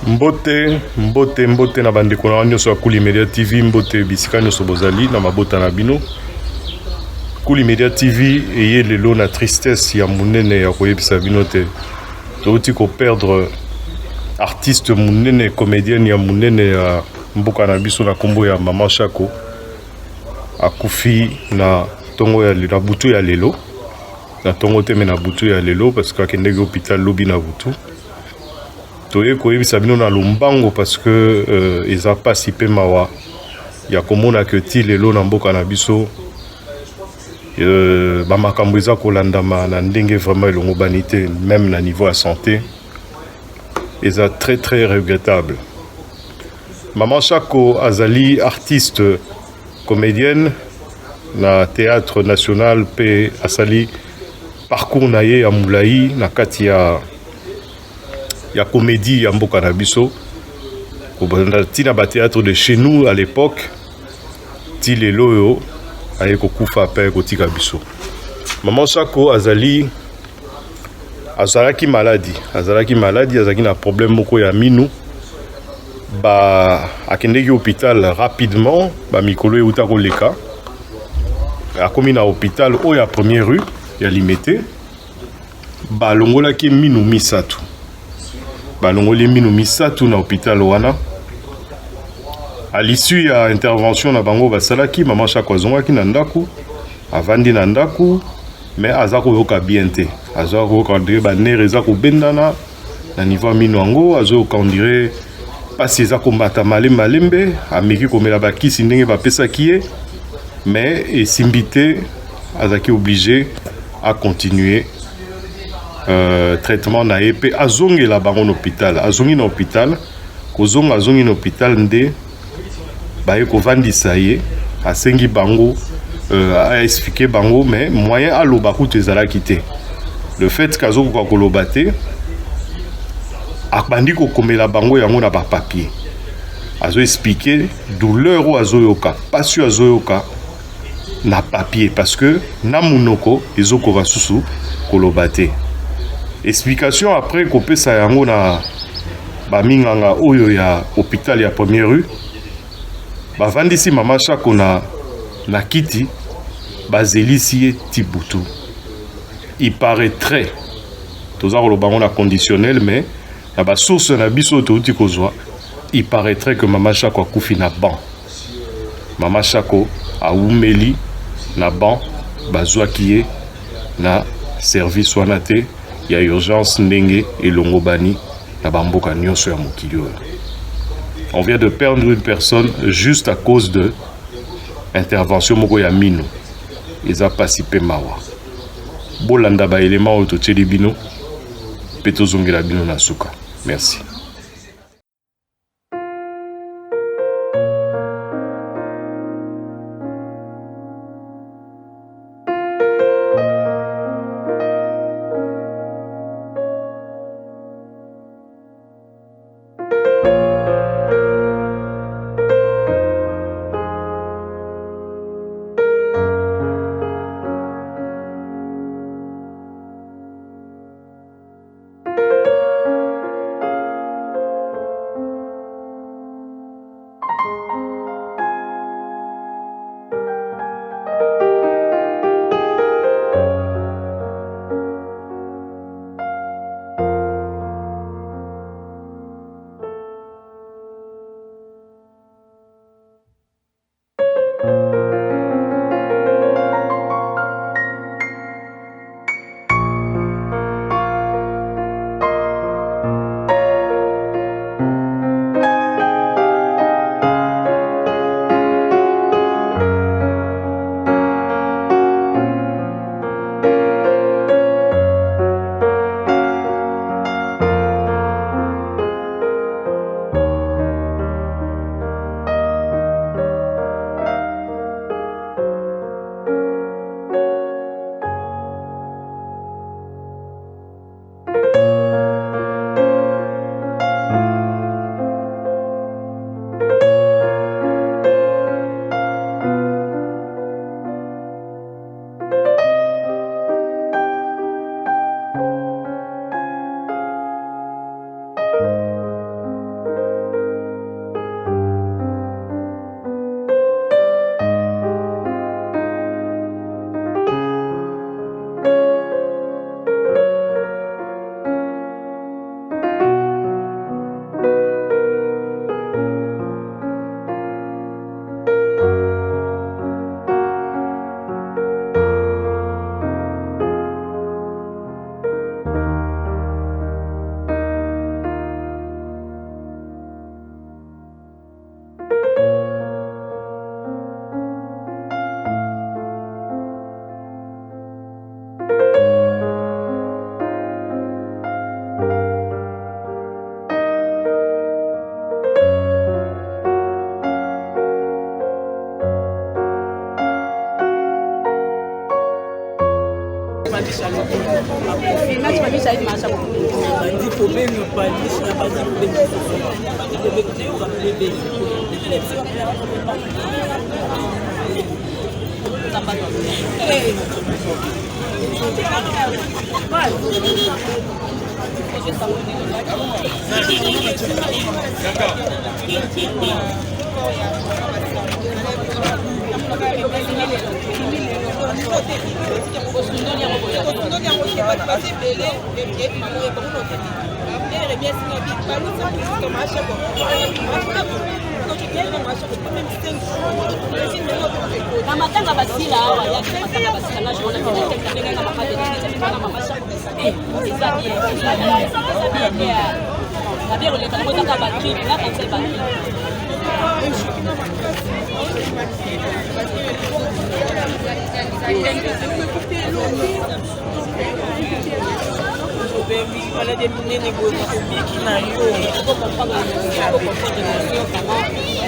Mbote na bandeko na nyonso ya KULI Media TV, mbote bisika nyonso bozali na mabota na bino. KULI Media TV eye lelo na tristesse ya munene ya koyebisa bino te. Touti ko perdre artiste munene, comédienne ya munene ya mboka na biso na kombo ya Maman Shako. A Kufi na tongo ya na Butu ya Lelo. Na tongo teme na Butu ya Lelo parce que akendeki hôpital lobi na Butu. Toye koyebisa bino na lombango parce que eza pasi pe mawa ya komona ke ti lelo na mboka na biso bamakambo eza kolandama na ndenge vraiment elongo bani te, même na niveau ya santé eza très très regrettable. Maman Shako azali artiste comédienne na théâtre national pe asali parcours na ye ya mulai na kati ya comédie ya mboka na biso tina ba théâtre de chez nous à l'époque ti lelo yo aye kokufa pe kotika biso. Maman Shako azalaki maladi azalaki na problème moko ya minu ba akendeki hôpital rapidement ba mikolo euta koleka akomi na hôpital oyo ya première rue ya Limete ba longolaki minu misatu balongoli minu misatu na hôpital wana. À l'issue ya intervention na bango basalaki, Maman Shako azongaki na ndaku avandi na ndaku mais aza koyoka bien te, aza koyoka ndire banere eza kobendana na niveau minu yango, azoyoka ndire pasi eza komata malembe ameki komela bakisi ndenge bapesaki ye mais esimbi te, azaki obligé à continuer traitement na EP azongi la bango na hôpital, azongi na hôpital azongi na hôpital nde baye kovandisa ye asengi bango a expliquer bango mais moyen aloba kutu ezalaki te. Le fait kazokoka koloba te akbandi kokomela bango yango na ba papier azo expliquer douleur o azoyoka passion azoyoka na papier parce que na munoko ezokoka susu koloba te. Explication après kopesa yango na baminganga oyo ya hôpital ya première rue bavandisi Maman Shako na kiti bazelisi ye ti Butu. Il paraîtrait toza koloba ngo na conditionnel mais na ba source na biso touti kozwa il paraîtrait que Maman Shako akufi na banc. Maman Shako aumeli na banc bazwaki ye na service wana te ya urgence ndenge elongo bani na bamboka nyonso ya mokili oyo. On vient de perdre une personne juste à cause de intervention moko ya mino eza pasi pe mawa. Bolanda ba élément oyo totieli bino pe tozongela bino na suka. Merci.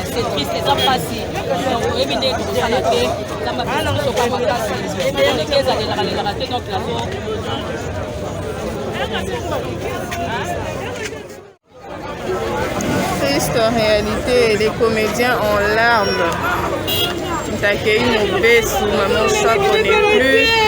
C'est triste, c'est pas facile. Triste en réalité, les comédiens en larmes. T'accueilles mon Biso, maman Shako n'est plus.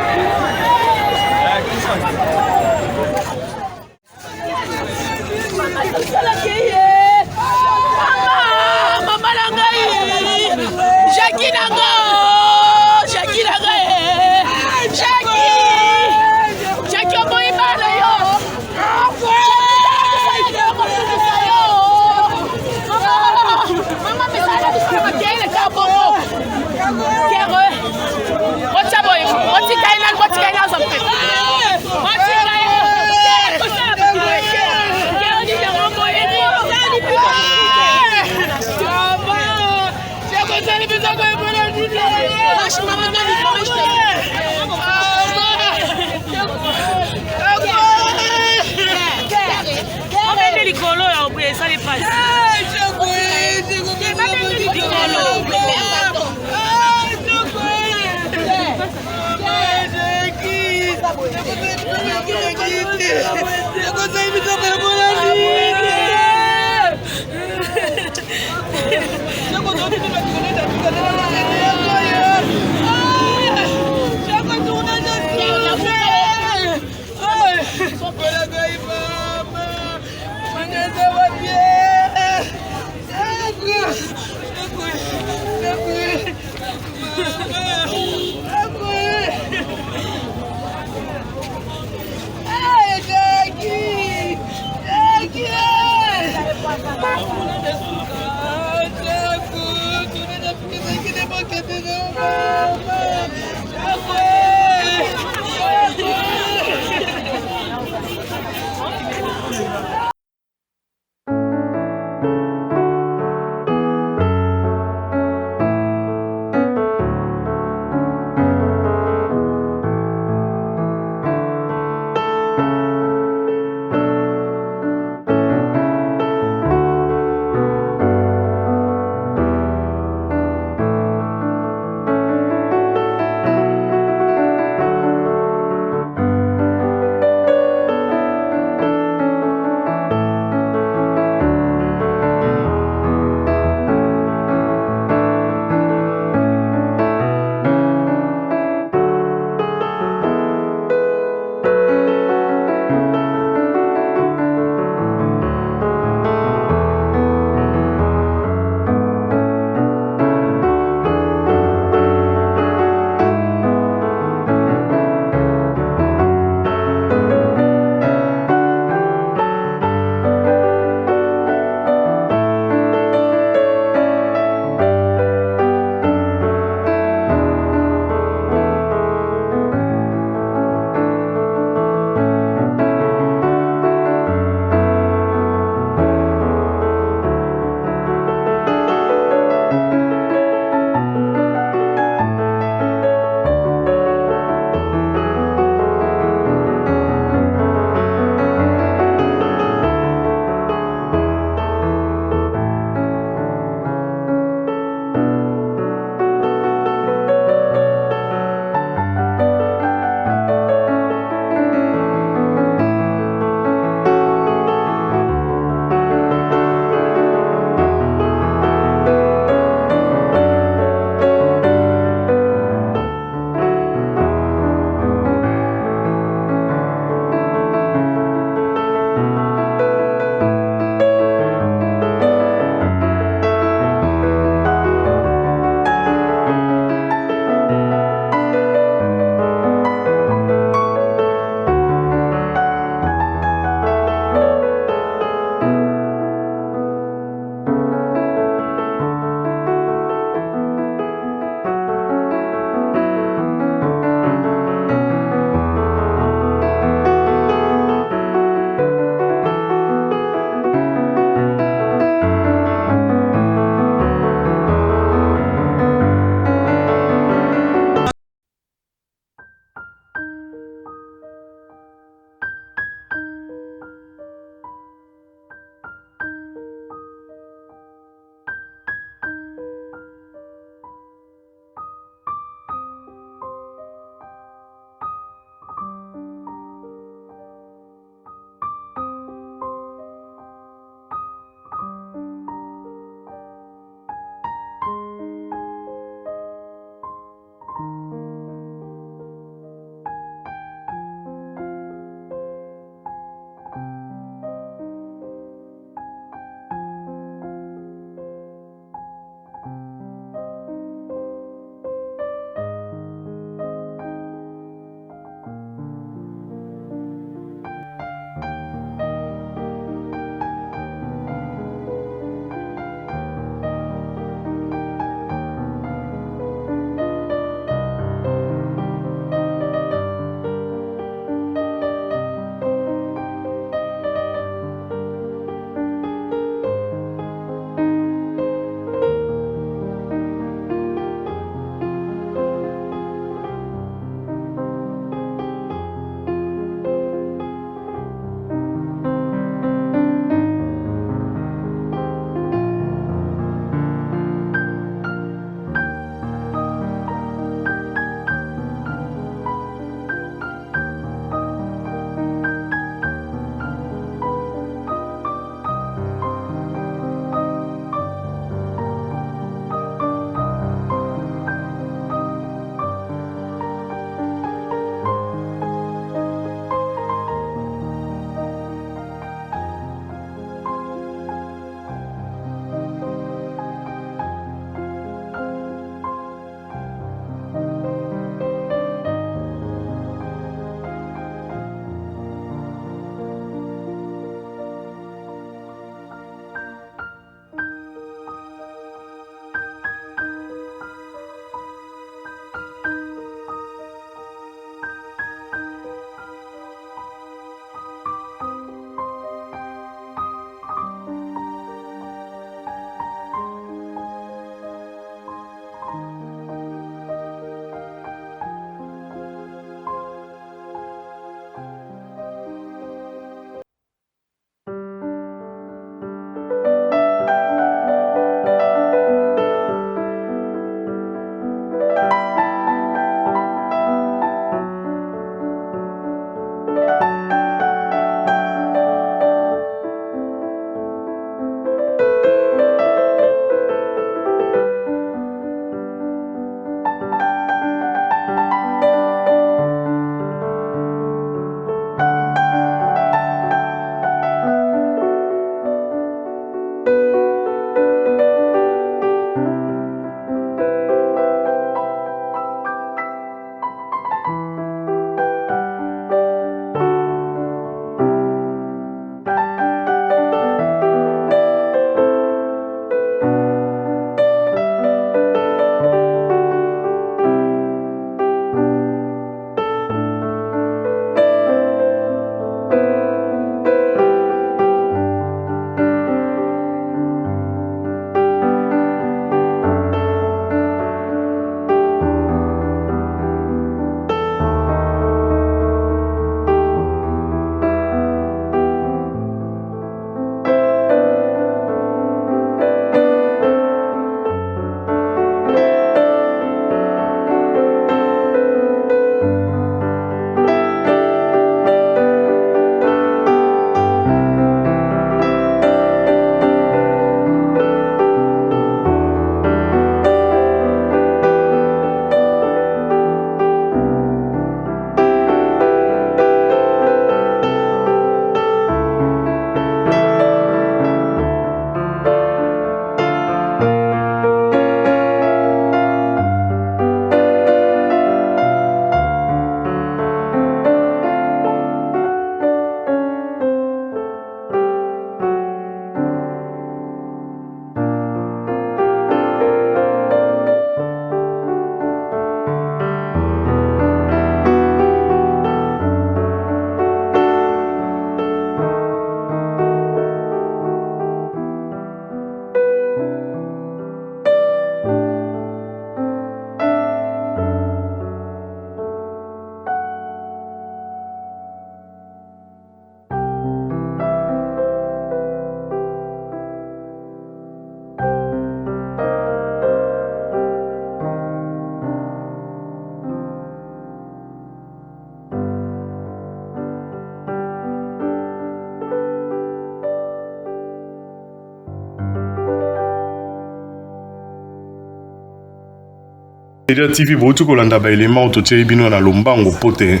TV Butu kolanda ba élément to bino na lombango pote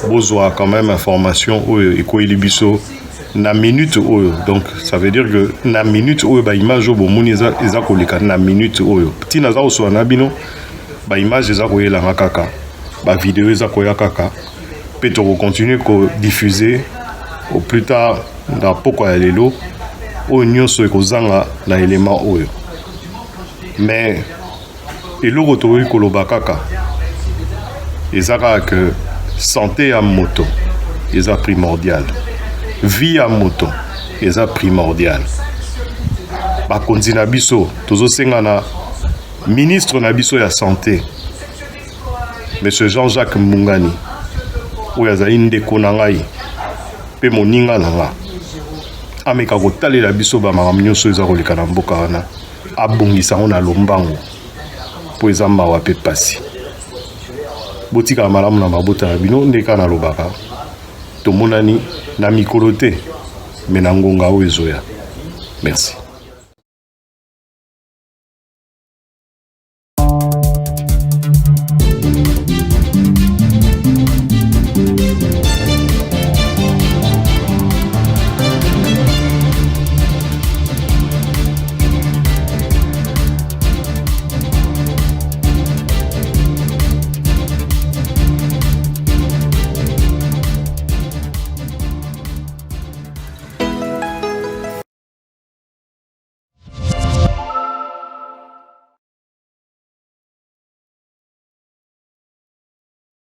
bozwa quand même information oyo ekoyeli biso na minute oyo. Donc ça veut dire que na minute oyo ba image oyo bomoni eza koleka na minute oyo tina za oswa na bino ba image eza koyela kaka ba vidéo eza koya kaka pe to continuer ko diffuser au plus tard dans poko ya lelo oyo nyonso ekozanga na élément oyo. Mais eloko tokoki koloba kaka eza kaka que santé à moto eza primordial, vie à moto eza primordial. Bakonzi na biso tozosenga na ministre na biso ya santé monsieur Jean-Jacques Mungani oyo azali ndeko na ngai pe moninga na nga ameka kotalela biso bamakambo nyonso eza koleka na mboka wana abongisa ngo na lombango po eza mawa mpe pasi. Botika malamu na mabota na bino ndeka na lobaka tomonani na mikolo te me na ngonga oyo ezoya. Merci.